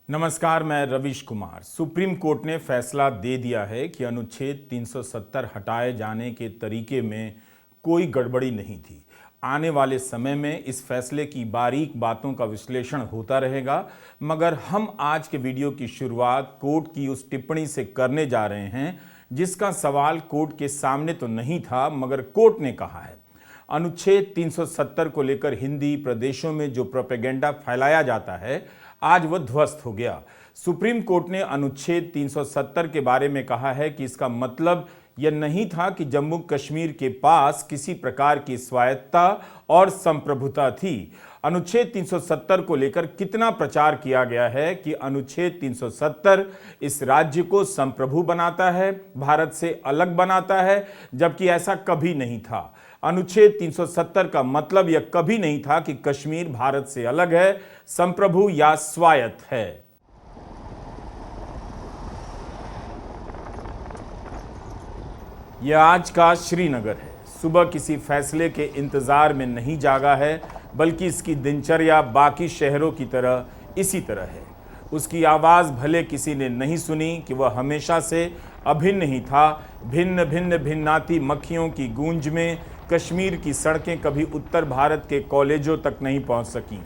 नमस्कार, मैं रविश Kumar. Supreme court ने फैसला दे दिया है कि अनुच्छेद 370 हटाए जाने के तरीके में कोई गड़बड़ी नहीं थी। आने वाले समय में इस फैसले की बारीक बातों का विश्लेषण होता रहेगा, मगर हम आज के वीडियो की शुरुआत कोर्ट की उस टिप्पणी से करने जा रहे हैं जिसका सवाल कोर्ट के सामने तो नहीं था, मगर कोर्ट ने कहा है। अनुच्छेद 370 को लेकर हिंदी प्रदेशों में जो प्रोपेगेंडा फैलाया जाता है, आज वह ध्वस्त हो गया। सुप्रीम कोर्ट ने अनुच्छेद 370 के बारे में कहा है कि इसका मतलब यह नहीं था कि जम्मू कश्मीर के पास किसी प्रकार की स्वायत्तता और संप्रभुता थी। अनुच्छेद 370 को लेकर कितना प्रचार किया गया है कि अनुच्छेद 370 इस राज्य को संप्रभु बनाता है, भारत से अलग बनाता है, जबकि ऐसा कभी नहीं था। अनुच्छेद 370 का मतलब यह कभी नहीं था कि कश्मीर भारत से अलग है, संप्रभु या स्वायत्त है। यह आज का श्रीनगर है। सुबह किसी फैसले के इंतजार में नहीं जागा है, बल्कि इसकी दिनचर्या बाकी शहरों की तरह इसी तरह है। उसकी आवाज़ भले किसी ने नहीं सुनी कि वह हमेशा से अभिन्न ही था। भिन्न भिन्न भिन्नाती मक्खियों की गूंज में कश्मीर की सड़कें कभी उत्तर भारत के कॉलेजों तक नहीं पहुंच सकीं,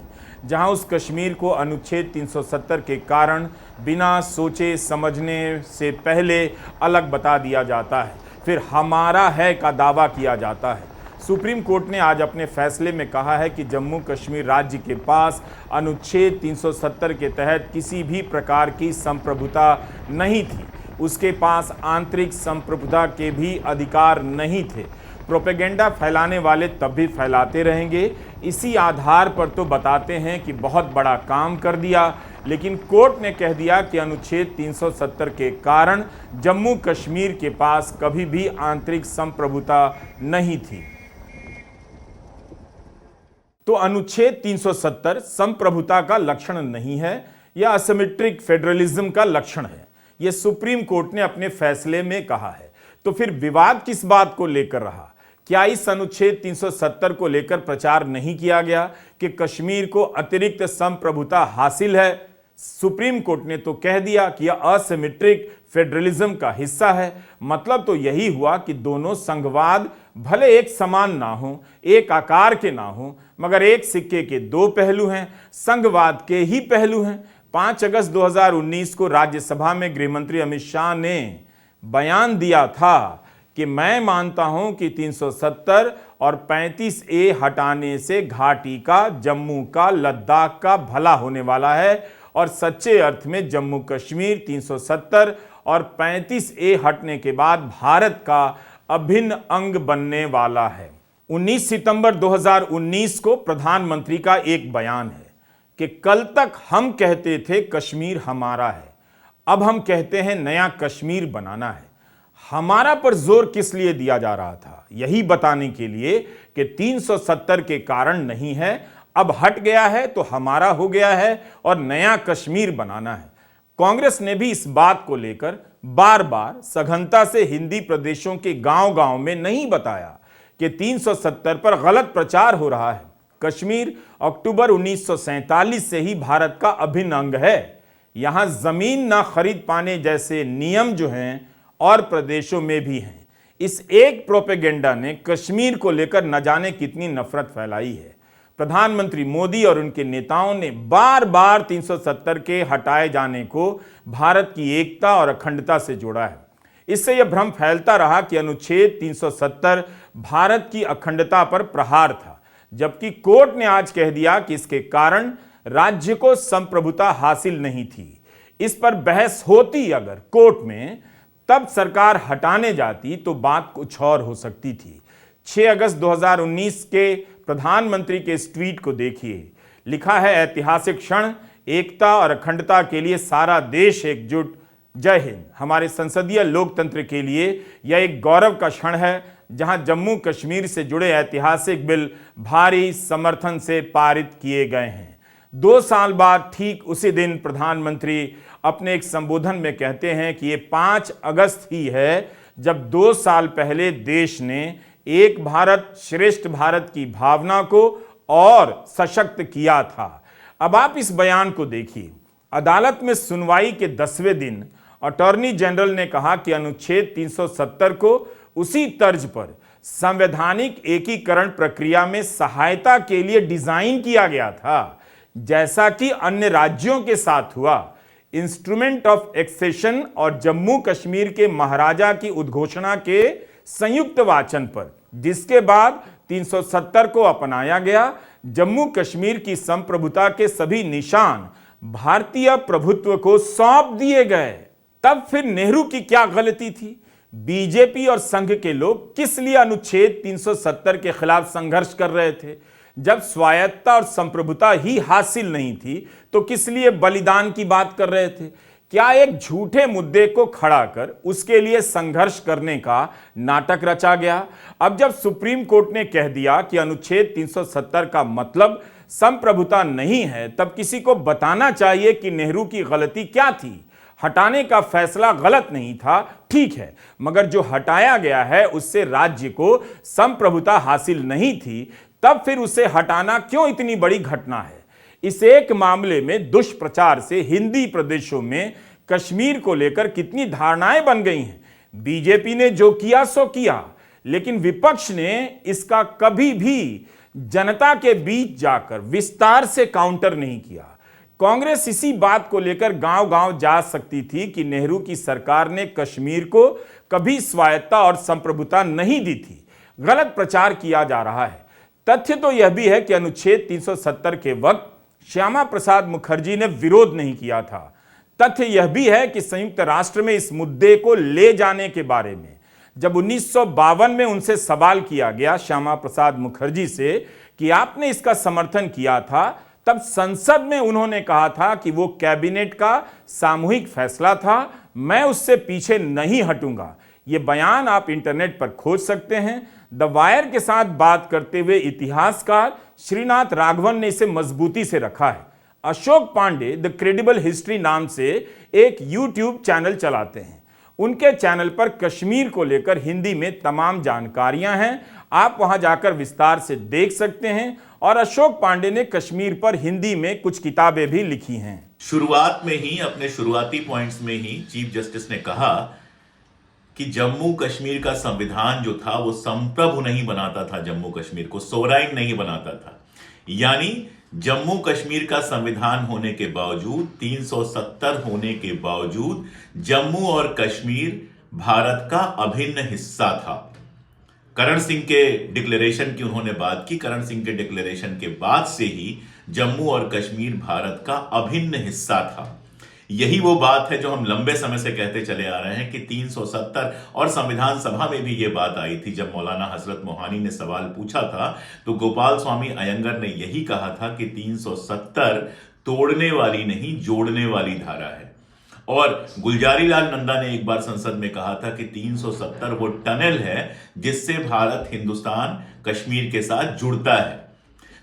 जहां उस कश्मीर को अनुच्छेद 370 के कारण बिना सोचे समझने से पहले अलग बता दिया जाता है, फिर हमारा है का दावा किया जाता है। सुप्रीम कोर्ट ने आज अपने फैसले में कहा है कि जम्मू कश्मीर राज्य के पास अनुच्छेद 370 के तहत किसी भी प्रकार की संप्रभुता नहीं थी। उसके पास आंतरिक संप्रभुता के भी अधिकार नहीं थे। प्रोपेगेंडा फैलाने वाले तब भी फैलाते रहेंगे। इसी आधार पर तो बताते हैं कि बहुत बड़ा काम कर दिया, लेकिन कोर्ट ने कह दिया कि अनुच्छेद 370 के कारण जम्मू कश्मीर के पास कभी भी आंतरिक संप्रभुता नहीं थी। तो अनुच्छेद 370 संप्रभुता का लक्षण नहीं है, यह असिमेट्रिक फेडरलिज्म का लक्षण है। यह सुप्रीम कोर्ट ने अपने फैसले में कहा है। तो फिर विवाद किस बात को लेकर रहा? क्या इस अनुच्छेद 370 को लेकर प्रचार नहीं किया गया कि कश्मीर को अतिरिक्त संप्रभुता हासिल है? सुप्रीम कोर्ट ने तो कह दिया कि यह असिमेट्रिक फेडरलिज्म का हिस्सा है। मतलब तो यही हुआ कि दोनों संघवाद भले एक समान ना हो, एक आकार के ना हो, मगर एक सिक्के के दो पहलू हैं, संघवाद के ही पहलू हैं। 5 अगस्त 2019 को राज्यसभा में गृहमंत्री अमित शाह ने बयान दिया था कि मैं मानता हूं कि 370 और 35A हटाने से घाटी का, जम्मू का, लद्दाख का भला होने वाला है और सच्चे अर्थ में जम्मू कश्मीर 370 और 35A हटने के बाद भारत का अभिन्न अंग बनने वाला है। 19 सितंबर 2019 को प्रधानमंत्री का एक बयान है कि कल तक हम कहते थे कश्मीर हमारा है, अब हम कहते हैं नया कश्मीर बनाना है। हमारा पर जोर किस लिए दिया जा रहा था? यही बताने के लिए कि 370 के कारण नहीं है, अब हट गया है तो हमारा हो गया है और नया कश्मीर बनाना है। कांग्रेस ने भी इस बात को लेकर बार बार सघनता से हिंदी प्रदेशों के गांव-गांव में नहीं बताया कि 370 पर गलत प्रचार हो रहा है। कश्मीर अक्टूबर 1947 से ही भारत का अभिन्न अंग है। यहां जमीन ना खरीद पाने जैसे नियम जो हैं और प्रदेशों में भी हैं। इस एक प्रोपेगेंडा ने कश्मीर को लेकर न जाने कितनी नफरत फैलाई है। प्रधानमंत्री मोदी और उनके नेताओं ने बार बार 370 के हटाए जाने को भारत की एकता और अखंडता से जोड़ा है। इससे यह भ्रम फैलता रहा कि अनुच्छेद 370 भारत की अखंडता पर प्रहार था, जबकि कोर्ट ने आज कह दिया कि इसके कारण राज्य को संप्रभुता हासिल नहीं थी। इस पर बहस होती अगर कोर्ट में, तब सरकार हटाने जाती तो बात कुछ और हो सकती थी। 6 अगस्त 2019 के प्रधानमंत्री के इस ट्वीट को देखिए। लिखा है, ऐतिहासिक क्षण, एकता और अखंडता के लिए सारा देश एकजुट, जय हिंद। हमारे संसदीय लोकतंत्र के लिए यह एक गौरव का क्षण है, जहां जम्मू कश्मीर से जुड़े ऐतिहासिक बिल भारी समर्थन से पारित किए गए हैं। 2 साल बाद ठीक उसी दिन प्रधानमंत्री अपने एक संबोधन में कहते हैं कि ये 5 अगस्त ही है जब 2 साल पहले देश ने एक भारत श्रेष्ठ भारत की भावना को और सशक्त किया था। अब आप इस बयान को देखिए। अदालत में सुनवाई के 10वें दिन अटॉर्नी जनरल ने कहा कि अनुच्छेद 370 को उसी तर्ज पर संवैधानिक एकीकरण प्रक्रिया में सहायता के लिए डिजाइन किया गया था जैसा कि अन्य राज्यों के साथ हुआ। इंस्ट्रूमेंट ऑफ एक्सेशन और जम्मू कश्मीर के महाराजा की उद्घोषणा के संयुक्त वाचन पर, जिसके बाद 370 को अपनाया गया, जम्मू कश्मीर की संप्रभुता के सभी निशान भारतीय प्रभुत्व को सौंप दिए गए। तब फिर नेहरू की क्या गलती थी? बीजेपी और संघ के लोग किस लिए अनुच्छेद 370 के खिलाफ संघर्ष कर रहे थे? जब स्वायत्तता और संप्रभुता ही हासिल नहीं थी तो किस लिए बलिदान की बात कर रहे थे? क्या एक झूठे मुद्दे को खड़ा कर उसके लिए संघर्ष करने का नाटक रचा गया? अब जब सुप्रीम कोर्ट ने कह दिया कि अनुच्छेद 370 का मतलब संप्रभुता नहीं है, तब किसी को बताना चाहिए कि नेहरू की गलती क्या थी। हटाने का फैसला गलत नहीं था, ठीक है, मगर जो हटाया गया है उससे राज्य को संप्रभुता हासिल नहीं थी, तब फिर उसे हटाना क्यों इतनी बड़ी घटना है? इस एक मामले में दुष्प्रचार से हिंदी प्रदेशों में कश्मीर को लेकर कितनी धारणाएं बन गई हैं। बीजेपी ने जो किया सो किया, लेकिन विपक्ष ने इसका कभी भी जनता के बीच जाकर विस्तार से काउंटर नहीं किया। कांग्रेस इसी बात को लेकर गांव-गांव जा सकती थी कि नेहरू की सरकार ने कश्मीर को कभी स्वायत्तता और संप्रभुता नहीं दी थी। गलत प्रचार किया जा रहा है। तथ्य तो यह भी है कि अनुच्छेद 370 के वक्त श्यामा प्रसाद मुखर्जी ने विरोध नहीं किया था। तथ्य यह भी है कि संयुक्त राष्ट्र में इस मुद्दे को ले जाने के बारे में जब 1952 में उनसे सवाल किया गया श्यामा प्रसाद मुखर्जी से कि आपने इसका समर्थन किया था, तब संसद में उन्होंने कहा था कि वो कैबिनेट का सामूहिक फैसला था, मैं उससे पीछे नहीं हटूंगा। ये बयान आप इंटरनेट पर खोज सकते हैं। द वायर के साथ बात करते हुए इतिहासकार श्रीनाथ राघवन ने इसे मजबूती से रखा है। Ashok Pande the credible history नाम से एक यूट्यूब चैनल चलाते हैं। उनके चैनल पर कश्मीर को लेकर हिंदी में तमाम जानकारियां हैं, आप वहां जाकर विस्तार से देख सकते हैं। और अशोक पांडे ने कश्मीर पर हिंदी में कुछ किताबें भी लिखी हैं। शुरुआत में ही, अपने शुरुआती पॉइंट्स में ही चीफ जस्टिस ने कहा कि जम्मू कश्मीर का संविधान जो था वो संप्रभु नहीं बनाता था, जम्मू कश्मीर को सोवराइन नहीं बनाता था। यानी जम्मू कश्मीर का संविधान होने के बावजूद, 370 होने के बावजूद, जम्मू और कश्मीर भारत का अभिन्न हिस्सा था। करण सिंह के डिक्लेरेशन की उन्होंने बात की। करण सिंह के डिक्लेरेशन के बाद से ही जम्मू और कश्मीर भारत का अभिन्न हिस्सा था। यही वो बात है जो हम लंबे समय से कहते चले आ रहे हैं कि 370, और संविधान सभा में भी ये बात आई थी। जब मौलाना हजरत मोहानी ने सवाल पूछा था तो गोपाल स्वामी अयंगर ने यही कहा था कि 370 तोड़ने वाली नहीं, जोड़ने वाली धारा है। और गुलजारी लाल नंदा ने एक बार संसद में कहा था कि 370 वो टनल है जिससे भारत हिंदुस्तान कश्मीर के साथ जुड़ता है।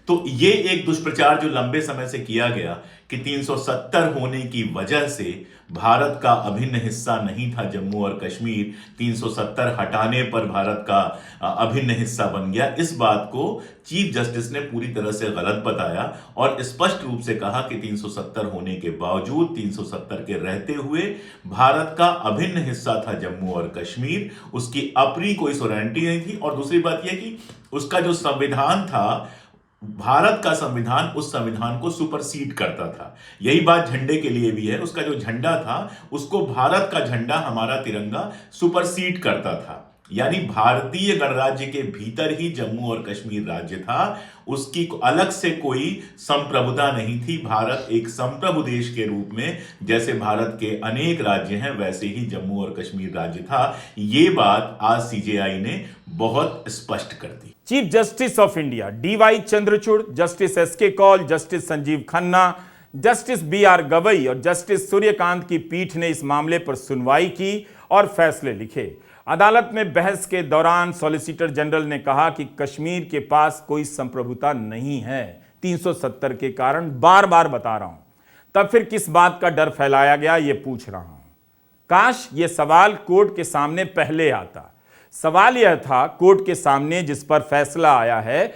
तो ये एक दुष्प्रचार जो लंबे समय से किया गया कि 370 होने की वजह से भारत का अभिन्न हिस्सा नहीं था जम्मू और कश्मीर, 370 हटाने पर भारत का अभिन्न हिस्सा बन गया, इस बात को चीफ जस्टिस ने पूरी तरह से गलत बताया और स्पष्ट रूप से कहा कि 370 होने के बावजूद, 370 के रहते हुए भारत का अभिन्न हिस्सा था जम्मू और कश्मीर, उसकी अपनी कोई सोवरेनिटी नहीं थी। और दूसरी बात यह कि उसका जो संविधान था, भारत का संविधान उस संविधान को सुपरसीड करता था। यही बात झंडे के लिए भी है। उसका जो झंडा था उसको भारत का झंडा, हमारा तिरंगा सुपरसीड करता था। यानी भारतीय गणराज्य के भीतर ही जम्मू और कश्मीर राज्य था, उसकी अलग से कोई संप्रभुता नहीं थी। भारत एक संप्रभु देश के रूप में, जैसे भारत के अनेक राज्य हैं, वैसे ही जम्मू और कश्मीर राज्य था। ये बात आज सीजेआई ने बहुत स्पष्ट कर दी। Chief justice of India DY Chandrachud, justice SK Kaul, justice Sanjiv Khanna, justice BR Gavai और जस्टिस सूर्यकांत की पीठ ने इस मामले पर सुनवाई की और फैसले लिखे। अदालत में बहस के दौरान सॉलिसिटर जनरल ने कहा कि कश्मीर के पास कोई संप्रभुता नहीं है 370 के कारण, बार बार बता रहा हूं। तब फिर किस बात का डर फैलाया गया, ये पूछ रहा हूं। काश ये सवाल कोर्ट के सामने पहले आता। सवाल यह था कोर्ट के सामने जिस पर फैसला आया है,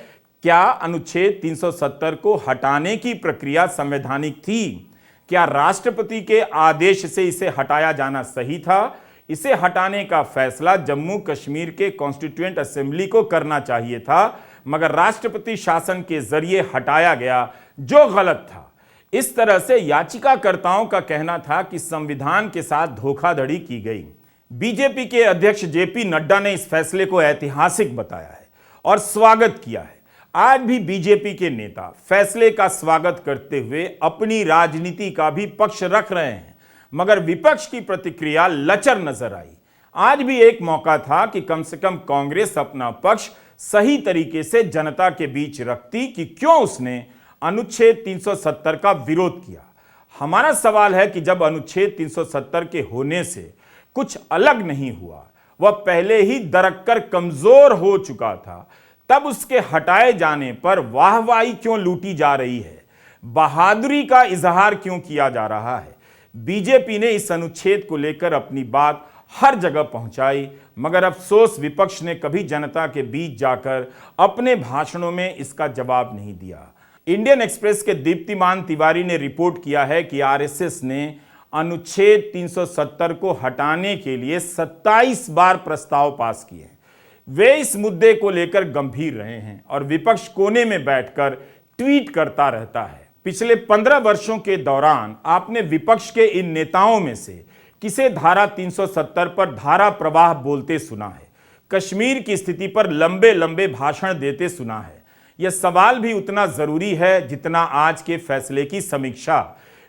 क्या अनुच्छेद 370 को हटाने की प्रक्रिया संवैधानिक थी? क्या राष्ट्रपति के आदेश से इसे हटाया जाना सही था? इसे हटाने का फैसला जम्मू कश्मीर के कॉन्स्टिट्यूएंट असेंबली को करना चाहिए था, मगर राष्ट्रपति शासन के जरिए हटाया गया, जो गलत था। इस तरह से याचिकाकर्ताओं का कहना था कि संविधान के साथ धोखाधड़ी की गई। बीजेपी के अध्यक्ष जेपी नड्डा ने इस फैसले को ऐतिहासिक बताया है और स्वागत किया है। आज भी बीजेपी के नेता फैसले का स्वागत करते हुए अपनी राजनीति का भी पक्ष रख रहे हैं, मगर विपक्ष की प्रतिक्रिया लचर नजर आई। आज भी एक मौका था कि कम से कम कांग्रेस अपना पक्ष सही तरीके से जनता के बीच रखती कि क्यों उसने अनुच्छेद 370 का विरोध किया। हमारा सवाल है कि जब अनुच्छेद 370 के होने से कुछ अलग नहीं हुआ, वह पहले ही दरककर कमजोर हो चुका था, तब उसके हटाए जाने पर वाहवाही क्यों लूटी जा रही है? बहादुरी का इजहार क्यों किया जा रहा है? बीजेपी ने इस अनुच्छेद को लेकर अपनी बात हर जगह पहुंचाई, मगर अफसोस विपक्ष ने कभी जनता के बीच जाकर अपने भाषणों में इसका जवाब नहीं दिया। इंडियन एक्सप्रेस के दीप्तिमान तिवारी ने रिपोर्ट किया है कि आरएसएस ने अनुच्छेद 370 को हटाने के लिए 27 बार प्रस्ताव पास किए। वे इस मुद्दे को लेकर गंभीर रहे हैं और विपक्ष कोने में बैठकर ट्वीट करता रहता है। पिछले 15 वर्षों के दौरान आपने विपक्ष के इन नेताओं में से किसे धारा 370 पर धारा प्रवाह बोलते सुना है? कश्मीर की स्थिति पर लंबे लंबे भाषण देते सुना है? यह सवाल भी उतना जरूरी है जितना आज के फैसले की समीक्षा।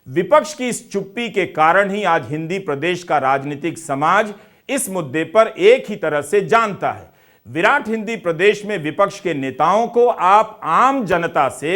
विपक्ष की इस चुप्पी के कारण ही आज हिंदी प्रदेश का राजनीतिक समाज इस मुद्दे पर एक ही तरह से जानता है। विराट हिंदी प्रदेश में विपक्ष के नेताओं को आप आम जनता से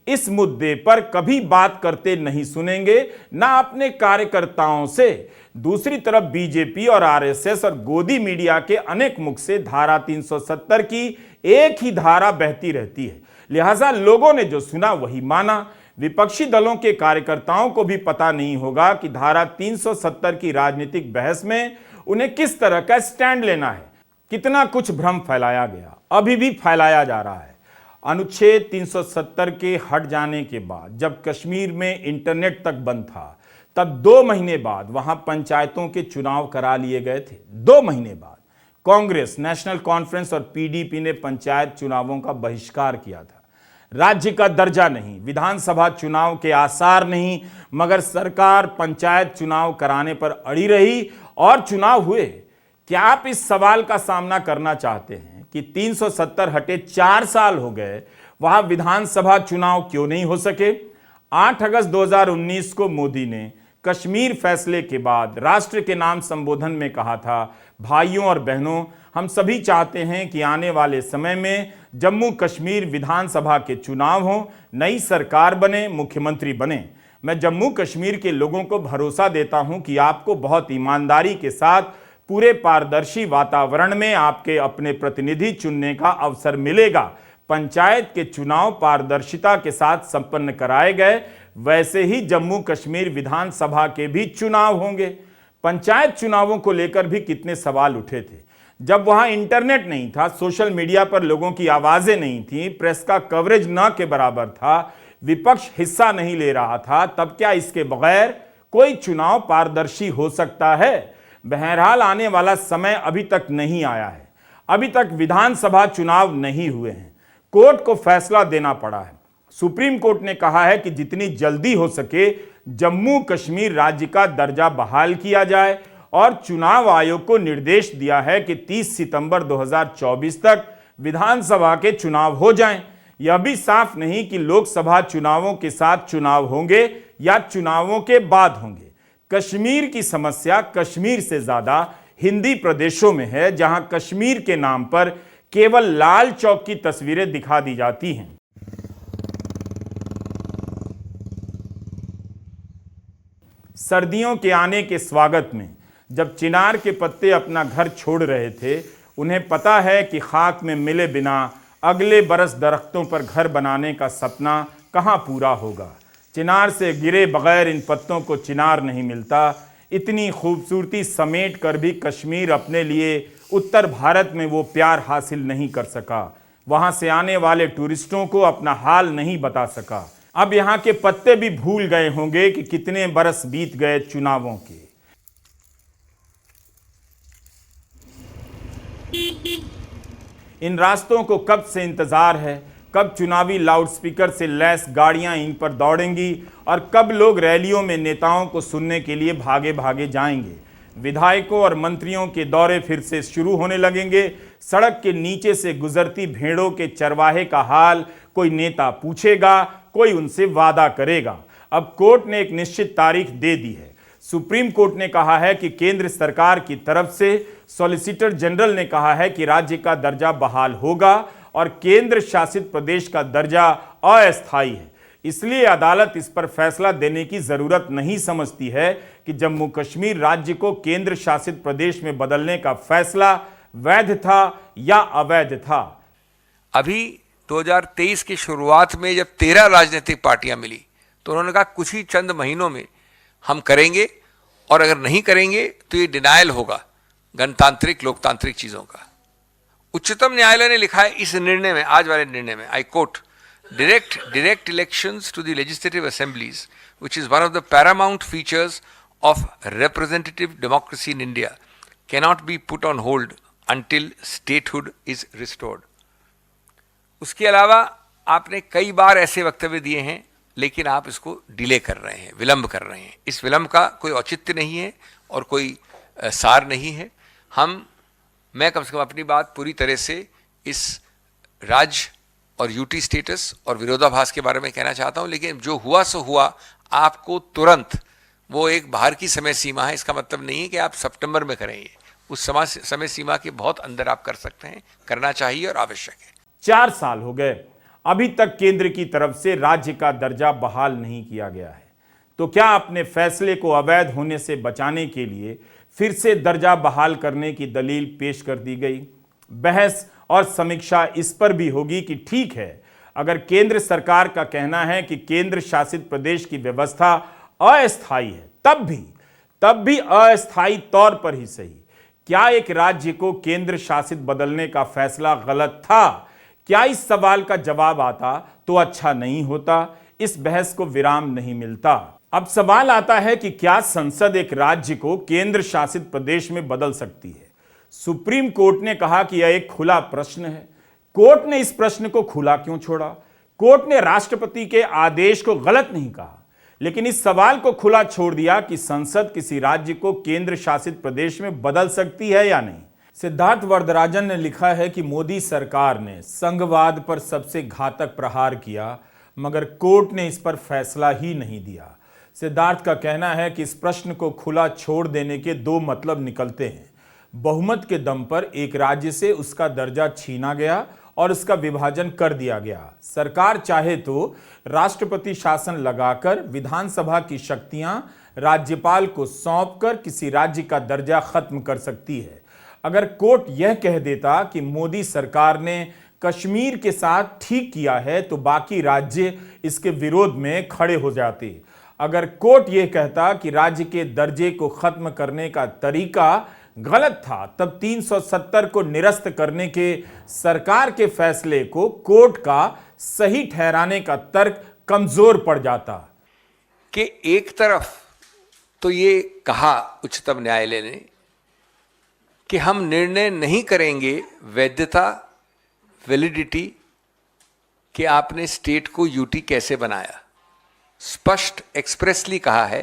इस मुद्दे पर कभी बात करते नहीं सुनेंगे, ना अपने कार्यकर्ताओं से। दूसरी तरफ बीजेपी और आरएसएस और गोदी मीडिया के अनेक मुख से धारा 370 की एक ही धारा बहती रहती है, लिहाजा लोगों ने जो सुना वही माना। विपक्षी दलों के कार्यकर्ताओं को भी पता नहीं होगा कि धारा 370 की राजनीतिक बहस में उन्हें किस तरह का स्टैंड लेना है। कितना कुछ भ्रम फैलाया गया, अभी भी फैलाया जा रहा है। अनुच्छेद 370 के हट जाने के बाद जब कश्मीर में इंटरनेट तक बंद था, तब 2 महीने बाद वहां पंचायतों के चुनाव करा लिए गए थे। 2 महीने बाद कांग्रेस, नेशनल कॉन्फ्रेंस और पीडीपी ने पंचायत चुनावों का बहिष्कार किया था। राज्य का दर्जा नहीं, विधानसभा चुनाव के आसार नहीं, मगर सरकार पंचायत चुनाव कराने पर अड़ी रही और चुनाव हुए। क्या आप इस सवाल का सामना करना चाहते हैं कि 370 हटे 4 साल हो गए, वहां विधानसभा चुनाव क्यों नहीं हो सके? 8 अगस्त 2019 को मोदी ने कश्मीर फैसले के बाद राष्ट्र के नाम संबोधन में कहा था, भाइयों और बहनों, हम सभी चाहते हैं कि आने वाले समय में जम्मू कश्मीर विधानसभा के चुनाव हों, नई सरकार बने, मुख्यमंत्री बने। मैं जम्मू कश्मीर के लोगों को भरोसा देता हूं कि आपको बहुत ईमानदारी के साथ पूरे पारदर्शी वातावरण में आपके अपने प्रतिनिधि चुनने का अवसर मिलेगा। पंचायत के चुनाव पारदर्शिता के साथ संपन्न कराए गए, वैसे ही जम्मू कश्मीर विधानसभा के भी चुनाव होंगे। पंचायत चुनावों को लेकर भी कितने सवाल उठे थे। जब वहां इंटरनेट नहीं था, सोशल मीडिया पर लोगों की आवाजें नहीं थी, प्रेस का कवरेज न के बराबर था, विपक्ष हिस्सा नहीं ले रहा था, तब क्या इसके बगैर कोई चुनाव पारदर्शी हो सकता है? बहरहाल आने वाला समय अभी तक नहीं आया है। अभी तक विधानसभा चुनाव नहीं हुए हैं। कोर्ट को फैसला देना पड़ा है। सुप्रीम कोर्ट ने कहा है कि जितनी जल्दी हो सके जम्मू कश्मीर राज्य का दर्जा बहाल किया जाए और चुनाव आयोग को निर्देश दिया है कि 30 सितंबर 2024 तक विधानसभा के चुनाव हो जाएं। यह भी साफ नहीं कि लोकसभा चुनावों के साथ चुनाव होंगे या चुनावों के बाद होंगे। कश्मीर की समस्या कश्मीर से ज्यादा हिंदी प्रदेशों में है, जहां कश्मीर के नाम पर केवल लाल चौक की तस्वीरें दिखा दी जाती हैं। सर्दियों के आने के स्वागत में जब चिनार के पत्ते अपना घर छोड़ रहे थे, उन्हें पता है कि खाक में मिले बिना अगले बरस दरख्तों पर घर बनाने का सपना कहां पूरा होगा। चिनार से गिरे बगैर इन पत्तों को चिनार नहीं मिलता। इतनी खूबसूरती समेट कर भी कश्मीर अपने लिए उत्तर भारत में वो प्यार हासिल नहीं कर सका। वहां से आने वाले टूरिस्टों को अपना हाल नहीं बता सका। अब यहां के पत्ते भी भूल गए होंगे कि कितने बरस बीत गए चुनावों के। इन रास्तों को कब से इंतजार है, कब चुनावी लाउडस्पीकर से लैस गाड़ियां इन पर दौड़ेंगी और कब लोग रैलियों में नेताओं को सुनने के लिए भागे भागे जाएंगे। विधायकों और मंत्रियों के दौरे फिर से शुरू होने लगेंगे। सड़क के नीचे से गुजरती भेड़ों के चरवाहे का हाल कोई नेता पूछेगा, कोई उनसे वादा करेगा। अब कोर्ट ने एक निश्चित तारीख दे दी है। सुप्रीम कोर्ट ने कहा है कि केंद्र सरकार की तरफ से सॉलिसिटर जनरल ने कहा है कि राज्य का दर्जा बहाल होगा और केंद्र शासित प्रदेश का दर्जा अस्थायी है। इसलिए अदालत इस पर फैसला देने की जरूरत नहीं समझती है कि जम्मू कश्मीर राज्य को केंद्र शासित प्रदेश में बदलने का फैसला वैध था या अवैध था। अभी 2023 की शुरुआत में जब 13 राजनीतिक पार्टियां मिली तो उन्होंने कहा कुछ ही चंद महीनों में हम करेंगे, और अगर नहीं करेंगे तो ये डिनायल होगा गणतांत्रिक लोकतांत्रिक चीजों का। उच्चतम न्यायालय ने लिखा है इस निर्णय में, आज वाले निर्णय में, I quote, direct elections to the legislative assemblies, which is one of the paramount features of representative democracy in India, cannot be put on hold until statehood is restored. उसके अलावा आपने कई बार ऐसे वक्तव्य दिए हैं, लेकिन आप इसको डिले कर रहे हैं, विलंब कर रहे हैं। इस विलंब का कोई औचित्य नहीं है और कोई सार नहीं है। मैं कम से कम अपनी बात पूरी तरह से इस राज्य और यूटी स्टेटस और विरोधाभास के बारे में कहना चाहता हूं, लेकिन जो हुआ सो हुआ। आपको तुरंत, वो एक बाहर की समय सीमा है, इसका मतलब नहीं है कि आप सितंबर में करेंगे। उस समय सीमा के बहुत अंदर आप कर सकते हैं, करना चाहिए और आवश्यक है। 4 साल हो गए, अभी तक केंद्र की तरफ से राज्य का दर्जा बहाल नहीं किया गया है। तो क्या अपने फैसले को अवैध होने से बचाने के लिए फिर से दर्जा बहाल करने की दलील पेश कर दी गई? बहस और समीक्षा इस पर भी होगी कि ठीक है, अगर केंद्र सरकार का कहना है कि केंद्र शासित प्रदेश की व्यवस्था अस्थायी है, तब भी अस्थायी तौर पर ही सही, क्या एक राज्य को केंद्र शासित बदलने का फैसला गलत था? क्या इस सवाल का जवाब आता तो अच्छा नहीं होता? इस बहस को विराम नहीं मिलता। अब सवाल आता है कि क्या संसद एक राज्य को केंद्र शासित प्रदेश में बदल सकती है? सुप्रीम कोर्ट ने कहा कि यह एक खुला प्रश्न है। कोर्ट ने इस प्रश्न को खुला क्यों छोड़ा? कोर्ट ने राष्ट्रपति के आदेश को गलत नहीं कहा, लेकिन इस सवाल को खुला छोड़ दिया कि संसद किसी राज्य को केंद्र शासित प्रदेश में बदल सकती है या नहीं। सिद्धार्थ वरदराजन ने लिखा है कि मोदी सरकार ने संघवाद पर सबसे घातक प्रहार किया, मगर कोर्ट ने इस पर फैसला ही नहीं दिया। सिद्धार्थ का कहना है कि इस प्रश्न को खुला छोड़ देने के 2 मतलब निकलते हैं। बहुमत के दम पर एक राज्य से उसका दर्जा छीना गया और उसका विभाजन कर दिया गया। सरकार चाहे तो राष्ट्रपति शासन लगाकर विधानसभा की शक्तियां राज्यपाल को सौंपकर किसी राज्य का दर्जा खत्म कर सकती है। अगर कोर्ट यह कह देता कि मोदी सरकार ने कश्मीर के साथ ठीक किया है तो बाकी राज्य इसके विरोध में खड़े हो जाते। अगर कोर्ट यह कहता कि राज्य के दर्जे को खत्म करने का तरीका गलत था, तब 370 को निरस्त करने के सरकार के फैसले को कोर्ट का सही ठहराने का तर्क कमजोर पड़ जाता। कि एक तरफ तो ये कहा उच्चतम न्यायालय ने कि हम निर्णय नहीं करेंगे वैधता, वैलिडिटी, कि आपने स्टेट को यूटी कैसे बनाया। स्पष्ट एक्सप्रेसली कहा है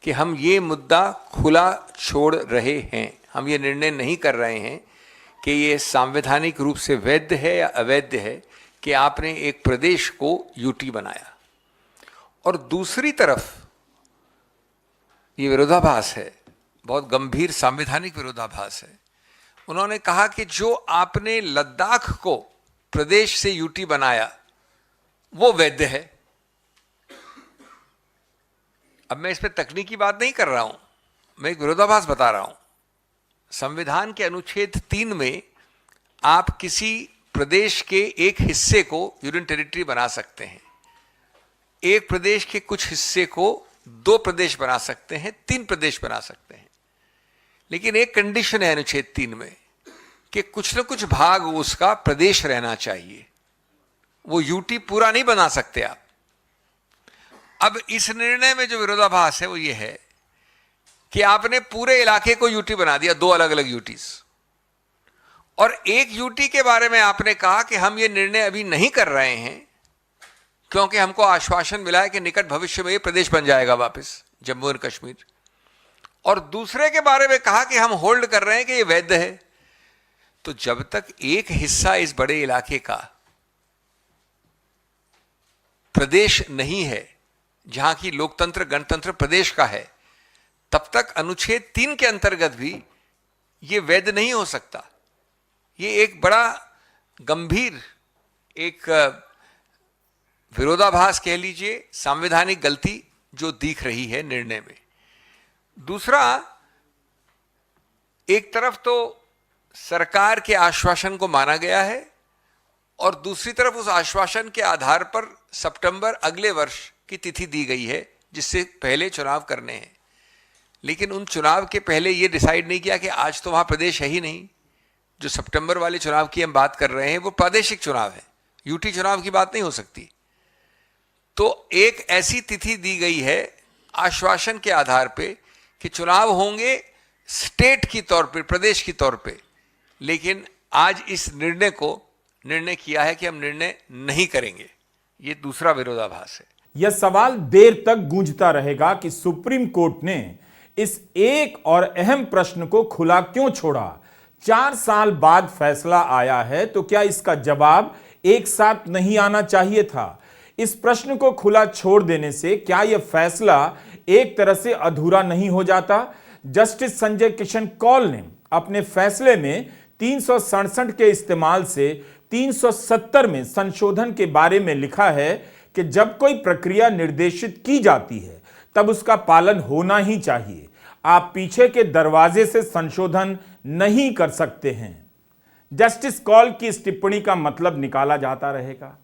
कि हम ये मुद्दा खुला छोड़ रहे हैं। हम ये निर्णय नहीं कर रहे हैं कि ये संवैधानिक रूप से वैध है या अवैध है कि आपने एक प्रदेश को यूटी बनाया। और दूसरी तरफ ये विरोधाभास है, बहुत गंभीर संवैधानिक विरोधाभास है। उन्होंने कहा कि जो आपने लद्दाख को प्रदेश से यूटी बनाया वो वैध है। अब मैं इस पर तकनीकी बात नहीं कर रहा हूं, मैं एक विरोधाभास बता रहा हूं। संविधान के अनुच्छेद 3 में आप किसी प्रदेश के एक हिस्से को यूनियन टेरिटरी बना सकते हैं, एक प्रदेश के कुछ हिस्से को 2 प्रदेश बना सकते हैं, 3 प्रदेश बना सकते हैं। लेकिन एक कंडीशन है अनुच्छेद 3 में कि कुछ न कुछ भाग उसका प्रदेश रहना चाहिए। वो यूटी पूरा नहीं बना सकते आप। अब इस निर्णय में जो विरोधाभास है वो ये है कि आपने पूरे इलाके को यूटी बना दिया, 2 अलग अलग यूटीज, और एक यूटी के बारे में आपने कहा कि हम ये निर्णय अभी नहीं कर रहे हैं क्योंकि हमको आश्वासन मिला है कि निकट भविष्य में ये प्रदेश बन जाएगा वापस, जम्मू और कश्मीर। और दूसरे के बारे में कहा कि हम होल्ड कर रहे हैं कि ये वैध है। तो जब तक एक हिस्सा इस बड़े इलाके का प्रदेश नहीं है, जहां की लोकतंत्र गणतंत्र प्रदेश का है, तब तक अनुच्छेद 3 के अंतर्गत भी ये वैध नहीं हो सकता। ये एक बड़ा गंभीर एक विरोधाभास कह लीजिए, संवैधानिक गलती जो दिख रही है निर्णय में। दूसरा, एक तरफ तो सरकार के आश्वासन को माना गया है और दूसरी तरफ उस आश्वासन के आधार पर सितंबर अगले वर्ष की तिथि दी गई है जिससे पहले चुनाव करने हैं। लेकिन उन चुनाव के पहले ये डिसाइड नहीं किया कि आज तो वहां प्रदेश है ही नहीं। जो सितंबर वाले चुनाव की हम बात कर रहे हैं वो प्रादेशिक चुनाव है, यूटी चुनाव की बात नहीं हो सकती। तो एक ऐसी तिथि दी गई है आश्वासन के आधार पे कि चुनाव होंगे स्टेट की तौर पे, प्रदेश की तौर पे। लेकिन आज इस निर्णय किया है कि हम निर्णय नहीं करेंगे। ये दूसरा विरोधाभास है। यह सवाल देर तक गूंजता रहेगा कि सुप्रीम कोर्ट ने इस एक और अहम प्रश्न को खुला क्यों छोड़ा। 4 साल बाद फैसला आया है तो क्या इसका जवाब एक साथ नहीं आना चाहिए था? इस प्रश्न को खुला छोड़ देने से क्या यह फैसला एक तरह से अधूरा नहीं हो जाता? जस्टिस संजय किशन कौल ने अपने फैसले में 367 के इस्तेमाल से 370 में संशोधन के बारे में लिखा है कि जब कोई प्रक्रिया निर्देशित की जाती है तब उसका पालन होना ही चाहिए। आप पीछे के दरवाजे से संशोधन नहीं कर सकते हैं। जस्टिस कौल की इस टिप्पणी का मतलब निकाला जाता रहेगा।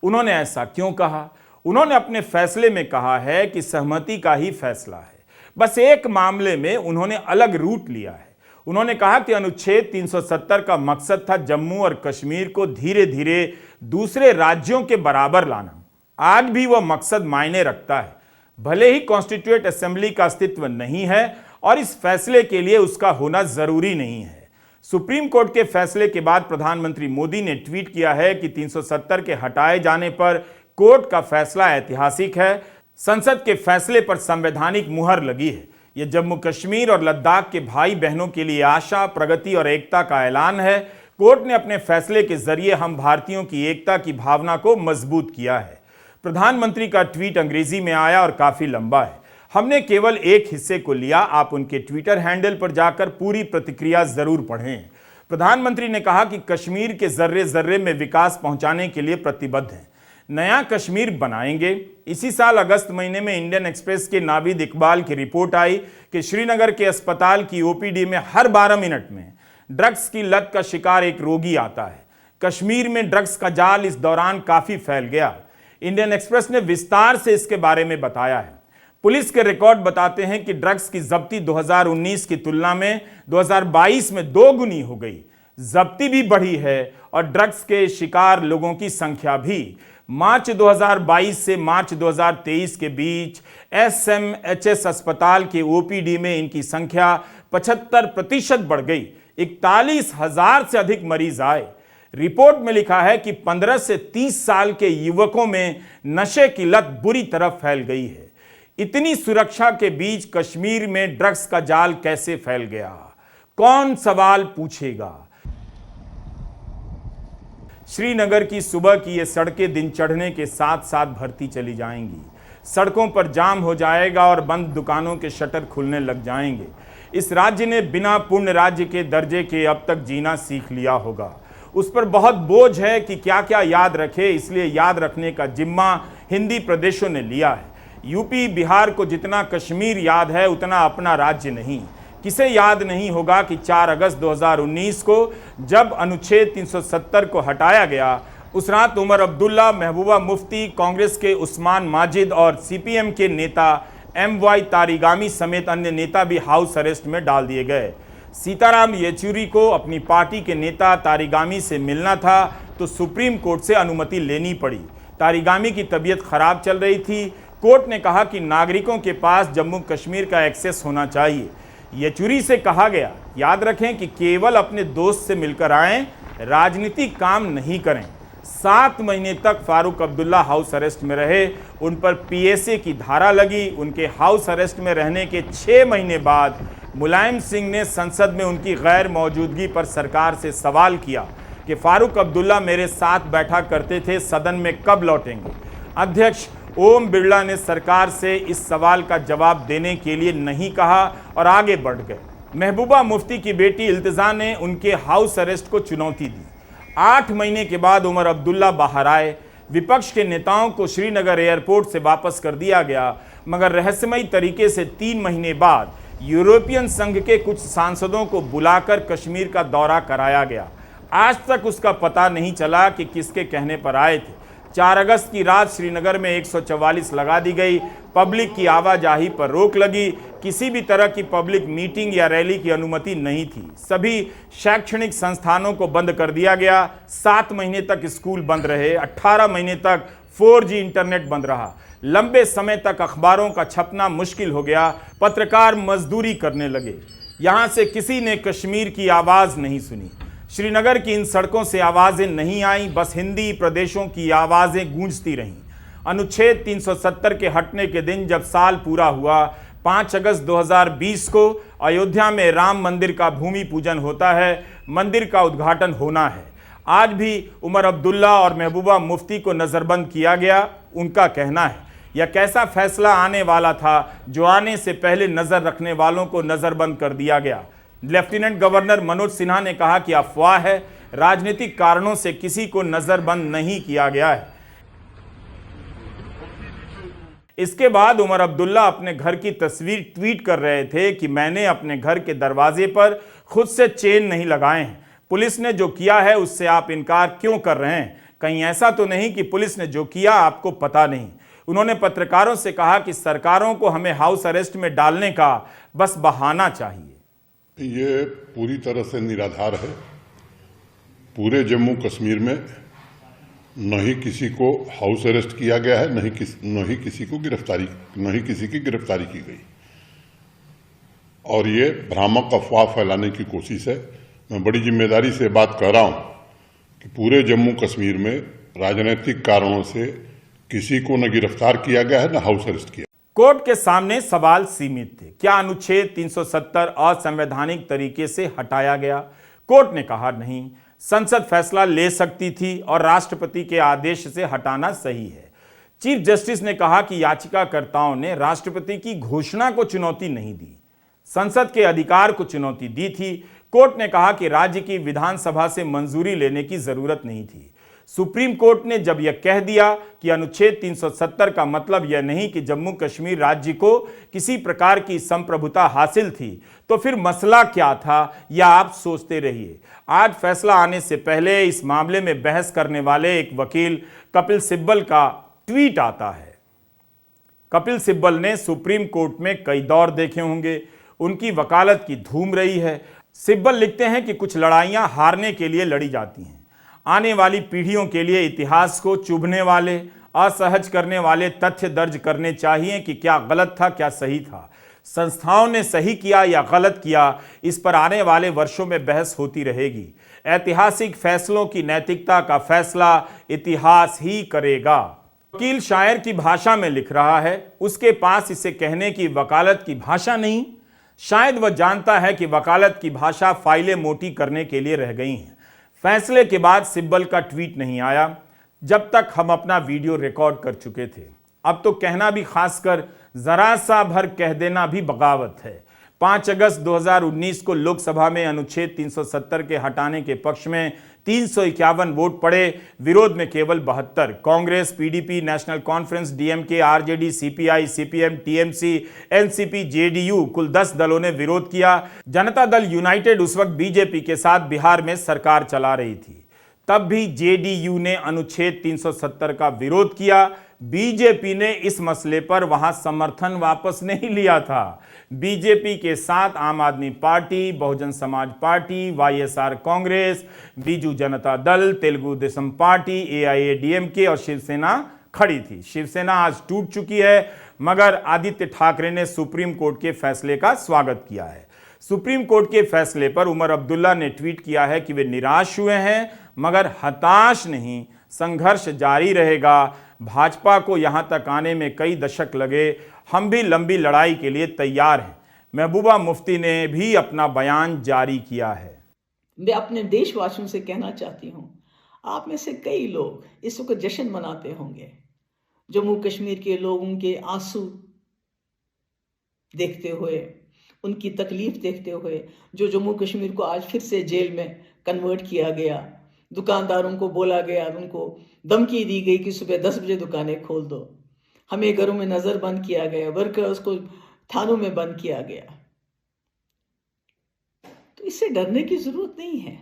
उन्होंने ऐसा क्यों कहा? उन्होंने अपने फैसले में कहा है कि सहमति का ही फैसला है। बस एक मामले में उन्होंने अलग रूट लिया है। उन्होंने कहा कि अनुच्छेद 370 का मकसद था जम्मू और कश्मीर को धीरे धीरे दूसरे राज्यों के बराबर लाना। आज भी वह मकसद मायने रखता है, भले ही कॉन्स्टिट्यूएंट असेंबली का अस्तित्व नहीं है और इस फैसले के लिए उसका होना जरूरी नहीं है। सुप्रीम कोर्ट के फैसले के बाद प्रधानमंत्री मोदी ने ट्वीट किया है कि 370 के हटाए जाने पर कोर्ट का फैसला ऐतिहासिक है। संसद के फैसले पर संवैधानिक मुहर लगी है। यह जम्मू कश्मीर और लद्दाख के भाई बहनों के लिए आशा, प्रगति और एकता का ऐलान है। कोर्ट ने अपने फैसले के जरिए हम भारतीयों की एकता की भावना को मजबूत किया है। प्रधानमंत्री का ट्वीट अंग्रेजी में आया और काफी लंबा है। हमने केवल एक हिस्से को लिया। आप उनके ट्विटर हैंडल पर जाकर पूरी प्रतिक्रिया जरूर पढ़ें। प्रधानमंत्री ने कहा कि कश्मीर के जर्रे जर्रे में विकास पहुंचाने के लिए प्रतिबद्ध हैं। नया कश्मीर बनाएंगे। इसी साल अगस्त महीने में इंडियन एक्सप्रेस के नावीद इकबाल की रिपोर्ट आई कि श्रीनगर के अस्पताल की ओपीडी में हर 12 मिनट में ड्रग्स की लत का शिकार एक रोगी आता है। कश्मीर में ड्रग्स का जाल इस दौरान काफी फैल गया। इंडियन एक्सप्रेस ने विस्तार से इसके बारे में बताया है। पुलिस के रिकॉर्ड बताते हैं कि ड्रग्स की जब्ती 2019 की तुलना में 2022 में 2 गुनी हो गई। जब्ती भी बढ़ी है और ड्रग्स के शिकार लोगों की संख्या भी। मार्च 2022 से मार्च 2023 के बीच एसएमएचएस अस्पताल के ओपीडी में इनकी संख्या 75% बढ़ गई। 41,000 से अधिक मरीज आए। रिपोर्ट में लिखा है कि 15 से 30 साल के युवकों में नशे की लत बुरी तरह फैल गई है। इतनी सुरक्षा के बीच कश्मीर में ड्रग्स का जाल कैसे फैल गया? कौन सवाल पूछेगा? श्रीनगर की सुबह की ये सड़कें दिन चढ़ने के साथ साथ भरती चली जाएंगी। सड़कों पर जाम हो जाएगा और बंद दुकानों के शटर खुलने लग जाएंगे। इस राज्य ने बिना पूर्ण राज्य के दर्जे के अब तक जीना सीख लिया होगा। उस पर बहुत बोझ है कि क्या क्या याद रखे, इसलिए याद रखने का जिम्मा हिंदी प्रदेशों ने लिया है। यूपी बिहार को जितना कश्मीर याद है उतना अपना राज्य नहीं। किसे याद नहीं होगा कि 4 अगस्त 2019 को जब अनुच्छेद 370 को हटाया गया, उस रात उमर अब्दुल्ला, महबूबा मुफ्ती, कांग्रेस के उस्मान माजिद और सीपीएम के नेता एमवाई तारिगामी समेत अन्य नेता भी हाउस अरेस्ट में डाल दिए गए। सीताराम येचुरी को अपनी पार्टी के नेता तारिगामी से मिलना था तो सुप्रीम कोर्ट से अनुमति लेनी पड़ी। तारिगामी की तबीयत खराब चल रही थी। कोर्ट ने कहा कि नागरिकों के पास जम्मू कश्मीर का एक्सेस होना चाहिए। येचुरी से कहा गया, याद रखें कि केवल अपने दोस्त से मिलकर आएं, राजनीतिक काम नहीं करें। 7 महीने तक फारूक अब्दुल्ला हाउस अरेस्ट में रहे, उन पर पीएसए की धारा लगी। उनके हाउस अरेस्ट में रहने के 6 महीने बाद मुलायम सिंह ने संसद में उनकी गैर मौजूदगी पर सरकार से सवाल किया कि फारूक अब्दुल्ला मेरे साथ बैठा करते थे, सदन में कब लौटेंगे। अध्यक्ष ओम बिरला ने सरकार से इस सवाल का जवाब देने के लिए नहीं कहा और आगे बढ़ गए। महबूबा मुफ्ती की बेटी इल्तिजा ने उनके हाउस अरेस्ट को चुनौती दी। 8 महीने के बाद उमर अब्दुल्ला बाहर आए। विपक्ष के नेताओं को श्रीनगर एयरपोर्ट से वापस कर दिया गया, मगर रहस्यमयी तरीके से 3 महीने बाद यूरोपियन संघ के कुछ सांसदों को बुलाकर कश्मीर का दौरा कराया गया। आज तक उसका पता नहीं चला कि किसके कहने पर आए थे। 4 अगस्त की रात श्रीनगर में 144 लगा दी गई। पब्लिक की आवाजाही पर रोक लगी। किसी भी तरह की पब्लिक मीटिंग या रैली की अनुमति नहीं थी। सभी शैक्षणिक संस्थानों को बंद कर दिया गया। 7 महीने तक स्कूल बंद रहे। 18 महीने तक 4G इंटरनेट बंद रहा। लंबे समय तक अखबारों का छपना मुश्किल हो गया। पत्रकार मजदूरी करने लगे। यहां से किसी ने कश्मीर की आवाज नहीं सुनी। श्रीनगर की इन सड़कों से आवाजें नहीं आईं, बस हिंदी प्रदेशों की आवाजें गूंजती रहीं। अनुच्छेद 370 के हटने के दिन जब साल पूरा हुआ, 5 अगस्त 2020 को अयोध्या में राम मंदिर का भूमि पूजन होता है। मंदिर का उद्घाटन होना है। आज भी उमर अब्दुल्ला और महबूबा मुफ्ती को नजरबंद किया गया। उनका कहना है, यह कैसा फैसला आने वाला था जो आने से पहले नजर रखने वालों को नजरबंद कर दिया गया। लेफ्टिनेंट गवर्नर मनोज सिन्हा ने कहा कि अफवाह है, राजनीतिक कारणों से किसी को नजरबंद नहीं किया गया है। इसके बाद उमर अब्दुल्ला अपने घर की तस्वीर ट्वीट कर रहे थे कि मैंने अपने घर के दरवाजे पर खुद से चेन नहीं लगाए हैं। पुलिस ने जो किया है उससे आप इनकार क्यों कर रहे हैं? कहीं ऐसा तो नहीं कि पुलिस ने जो किया आपको पता नहीं। उन्होंने पत्रकारों से कहा कि सरकारों को हमें हाउस अरेस्ट में डालने का बस बहाना चाहिए। ये पूरी तरह से निराधार है। पूरे जम्मू कश्मीर में न ही किसी को हाउस अरेस्ट किया गया है, न ही किसी की गिरफ्तारी की गई, और ये भ्रामक अफवाह फैलाने की कोशिश है। मैं बड़ी जिम्मेदारी से बात कर रहा हूं कि पूरे जम्मू कश्मीर में राजनीतिक कारणों से किसी को न गिरफ्तार किया गया है, न हाउस अरेस्ट किया। कोर्ट के सामने सवाल सीमित थे। क्या अनुच्छेद 370 असंवैधानिक तरीके से हटाया गया? कोर्ट ने कहा नहीं, संसद फैसला ले सकती थी और राष्ट्रपति के आदेश से हटाना सही है। चीफ जस्टिस ने कहा कि याचिकाकर्ताओं ने राष्ट्रपति की घोषणा को चुनौती नहीं दी, संसद के अधिकार को चुनौती दी थी। कोर्ट ने कहा कि राज्य की विधानसभा से मंजूरी लेने की जरूरत नहीं थी। सुप्रीम कोर्ट ने जब यह कह दिया कि अनुच्छेद 370 का मतलब यह नहीं कि जम्मू कश्मीर राज्य को किसी प्रकार की संप्रभुता हासिल थी, तो फिर मसला क्या था, यह आप सोचते रहिए। आज फैसला आने से पहले इस मामले में बहस करने वाले एक वकील कपिल सिब्बल का ट्वीट आता है। कपिल सिब्बल ने सुप्रीम कोर्ट में कई दौर देखे होंगे, उनकी वकालत की धूम रही है। सिब्बल लिखते हैं कि कुछ लड़ाइयां हारने के लिए लड़ी जाती हैं, आने वाली पीढ़ियों के लिए इतिहास को चुभने वाले, असहज करने वाले तथ्य दर्ज करने चाहिए कि क्या गलत था, क्या सही था। संस्थाओं ने सही किया या गलत किया, इस पर आने वाले वर्षों में बहस होती रहेगी। ऐतिहासिक फैसलों की नैतिकता का फैसला इतिहास ही करेगा। वकील शायर की भाषा में लिख रहा है, उसके पास इसे कहने की वकालत की भाषा नहीं। शायद वह जानता है कि वकालत की भाषा फाइलें मोटी करने के लिए रह गई हैं। फैसले के बाद सिब्बल का ट्वीट नहीं आया, जब तक हम अपना वीडियो रिकॉर्ड कर चुके थे। अब तो कहना भी, खासकर जरा सा भर कह देना भी बगावत है। 5 अगस्त 2019 को लोकसभा में अनुच्छेद 370 के हटाने के पक्ष में 351 वोट पड़े, विरोध में केवल 72। Congress, PDP, national conference, DMK, RJD, CPI, CPM, TMC, NCP, JDU, कुल 10 दलों ने विरोध किया। जनता दल यूनाइटेड उस वक्त बीजेपी के साथ बिहार में सरकार चला रही थी। तब भी जेडीयू ने अनुच्छेद 370 का विरोध किया। बीजेपी ने इस मसले पर वहां समर्थन वापस नहीं लिया था। बीजेपी के साथ आम आदमी party, Bahujan Samaj party, YSR Congress, Biju Janata Dal, Telugu Desam party, AIADMK और शिवसेना खड़ी थी। शिवसेना आज टूट चुकी है, मगर आदित्य ठाकरे ने सुप्रीम कोर्ट के फैसले का स्वागत किया है। सुप्रीम कोर्ट के फैसले पर उमर अब्दुल्ला ने ट्वीट किया है कि वे निराश हुए हैं मगर हताश नहीं, संघर्ष जारी रहेगा। भाजपा को यहां तक आने में कई दशक लगे, हम भी लंबी लड़ाई के लिए तैयार हैं। महबूबा मुफ्ती ने भी अपना बयान जारी किया है। मैं अपने देशवासियों से कहना चाहती हूँ, आप में से कई लोग इस वक्त जश्न मनाते होंगे। जम्मू कश्मीर के लोगों के आंसू देखते हुए, उनकी तकलीफ देखते हुए, जो जम्मू कश्मीर को आज फिर से जेल में कन्वर्ट किया गया, दुकानदारों को बोला गया, उनको धमकी दी गई कि सुबह 10 बजे दुकानें खोल दो, हमें घरों में नज़र बंद किया गया, वर्कर्स को थानों में बंद किया गया। तो इससे डरने की ज़रूरत नहीं है,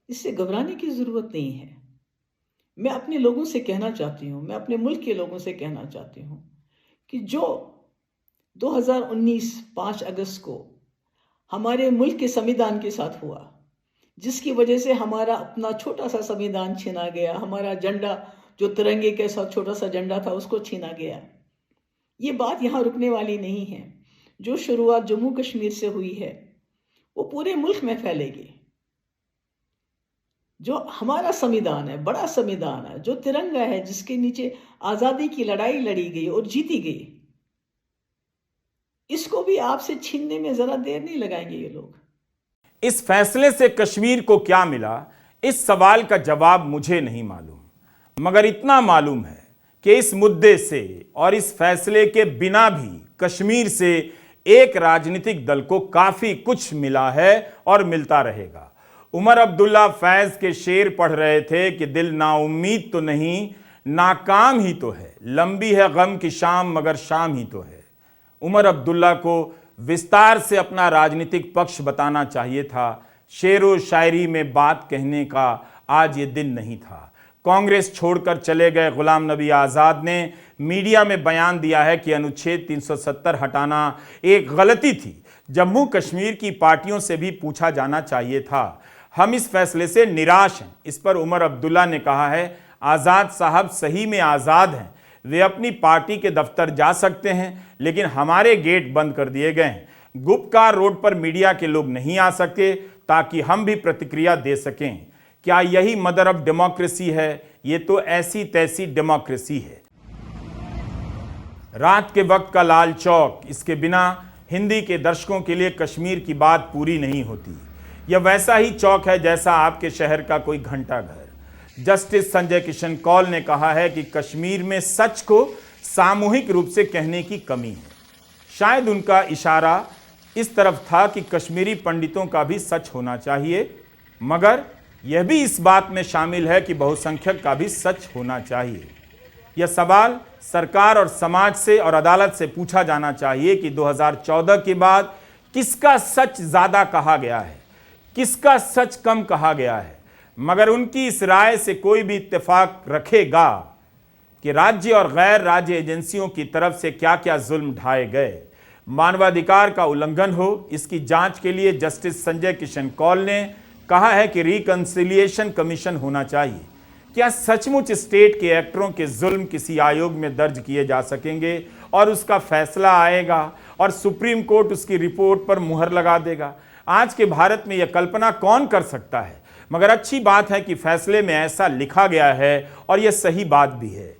इससे घबराने की ज़रूरत नहीं है। मैं अपने लोगों से कहना चाहती हूँ, मैं अपने मुल्क के लोगों से कहना चाहती हूँ कि जो 2019 5 अगस्त को हमारे मुल्क के संविधान के साथ हुआ, जिसकी वजह से हमारा अपना छोटा सा संविधान छीना गया, हमारा झंडा जो तिरंगे के साथ छोटा सा झंडा था उसको छीना गया, ये बात यहाँ रुकने वाली नहीं है। जो शुरुआत जम्मू कश्मीर से हुई है वो पूरे मुल्क में फैलेगी। जो हमारा संविधान है, बड़ा संविधान है, जो तिरंगा है, जिसके नीचे आज़ादी की लड़ाई लड़ी गई और जीती गई, इसको भी आपसे छीनने में जरा देर नहीं लगाएंगे ये लोग। इस फैसले से कश्मीर को क्या मिला, इस सवाल का जवाब मुझे नहीं मालूम, मगर इतना मालूम है कि इस मुद्दे से और इस फैसले के बिना भी कश्मीर से एक राजनीतिक दल को काफी कुछ मिला है और मिलता रहेगा। उमर अब्दुल्ला फैज के शेर पढ़ रहे थे कि दिल नाउम्मीद तो नहीं, नाकाम ही तो है, लंबी है गम की शाम मगर शाम ही तो है। उमर अब्दुल्ला को विस्तार से अपना राजनीतिक पक्ष बताना चाहिए था। शेर व शायरी में बात कहने का आज ये दिन नहीं था। कांग्रेस छोड़कर चले गए गुलाम नबी आज़ाद ने मीडिया में बयान दिया है कि अनुच्छेद 370 हटाना एक गलती थी, जम्मू कश्मीर की पार्टियों से भी पूछा जाना चाहिए था। हम इस फैसले से निराश हैं। इस पर उमर अब्दुल्ला ने कहा है, आज़ाद साहब सही में आज़ाद हैं, वे अपनी पार्टी के दफ्तर जा सकते हैं, लेकिन हमारे गेट बंद कर दिए गए हैं। गुप्कार रोड पर मीडिया के लोग नहीं आ सके ताकि हम भी प्रतिक्रिया दे सकें। क्या यही मदर ऑफ डेमोक्रेसी है? ये तो ऐसी तैसी डेमोक्रेसी है। रात के वक्त का लाल चौक, इसके बिना हिंदी के दर्शकों के लिए कश्मीर की बात पूरी नहीं होती। यह वैसा ही चौक है जैसा आपके शहर का कोई घंटाघर। जस्टिस संजय किशन कौल ने कहा है कि कश्मीर में सच को सामूहिक रूप से कहने की कमी है। शायद उनका इशारा इस तरफ था कि कश्मीरी पंडितों का भी सच होना चाहिए, मगर यह भी इस बात में शामिल है कि बहुसंख्यक का भी सच होना चाहिए। यह सवाल सरकार और समाज से और अदालत से पूछा जाना चाहिए कि 2014 के बाद किसका सच ज्यादा कहा गया है, किसका सच कम कहा गया है। मगर उनकी इस राय से कोई भी इत्तेफाक रखेगा कि राज्य और गैर राज्य एजेंसियों की तरफ से क्या क्या जुल्म ढाए गए, मानवाधिकार का उल्लंघन हो, इसकी जांच के लिए जस्टिस संजय किशन कौल ने कहा है कि रिकंसिलिएशन कमीशन होना चाहिए। क्या सचमुच स्टेट के एक्टरों के जुल्म किसी आयोग में दर्ज किए जा सकेंगे और उसका फैसला आएगा और सुप्रीम कोर्ट उसकी रिपोर्ट पर मुहर लगा देगा? आज के भारत में यह कल्पना कौन कर सकता है? मगर अच्छी बात है कि फैसले में ऐसा लिखा गया है और यह सही बात भी है।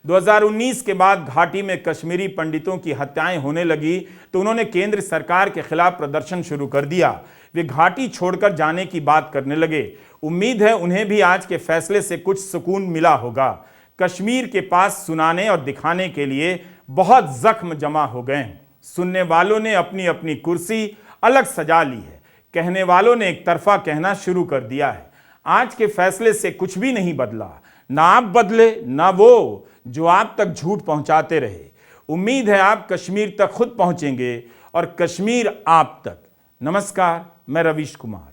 2019 के बाद घाटी में कश्मीरी पंडितों की हत्याएं होने लगी तो उन्होंने केंद्र सरकार के खिलाफ प्रदर्शन शुरू कर दिया। वे घाटी छोड़कर जाने की बात करने लगे। उम्मीद है उन्हें भी आज के फैसले से कुछ सुकून मिला होगा। कश्मीर के पास सुनाने और दिखाने के लिए बहुत जख्म जमा हो गए हैं। सुनने वालों ने अपनी अपनी कुर्सी अलग सजा ली है, कहने वालों ने एक तरफा कहना शुरू कर दिया है। आज के फैसले से कुछ भी नहीं बदला, ना आप बदले ना वो जो आप तक झूठ पहुंचाते रहे। उम्मीद है आप कश्मीर तक खुद पहुंचेंगे और कश्मीर आप तक। नमस्कार, मैं रवीश कुमार।